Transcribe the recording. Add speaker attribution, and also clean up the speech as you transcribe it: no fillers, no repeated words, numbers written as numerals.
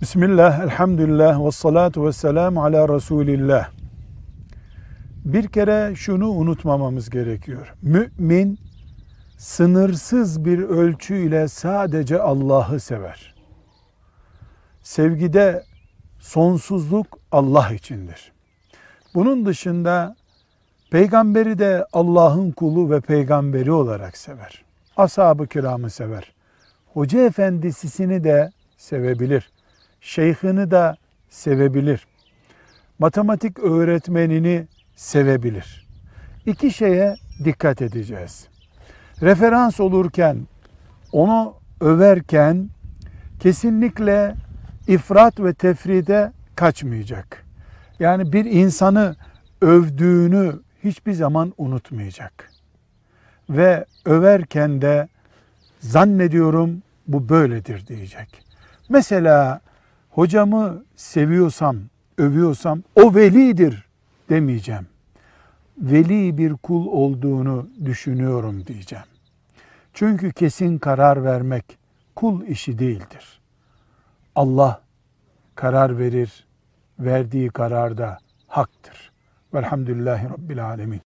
Speaker 1: Bismillah, elhamdülillah, ve salatu ve selamu ala Resulillah. Bir kere şunu unutmamamız gerekiyor. Mümin, sınırsız bir ölçüyle sadece Allah'ı sever. Sevgide sonsuzluk Allah içindir. Bunun dışında peygamberi de Allah'ın kulu ve peygamberi olarak sever. Ashab-ı kiramı sever. Hoca efendisini de sevebilir. Şeyhini de sevebilir. Matematik öğretmenini sevebilir. İki şeye dikkat edeceğiz. Referans olurken, onu överken kesinlikle ifrat ve tefride kaçmayacak. Yani bir insanı övdüğünü hiçbir zaman unutmayacak. Ve överken de zannediyorum bu böyledir diyecek. Mesela hocamı seviyorsam, övüyorsam o velidir demeyeceğim. Veli bir kul olduğunu düşünüyorum diyeceğim. Çünkü kesin karar vermek kul işi değildir. Allah karar verir, verdiği karar da haktır. Velhamdülillahi Rabbil Alemin.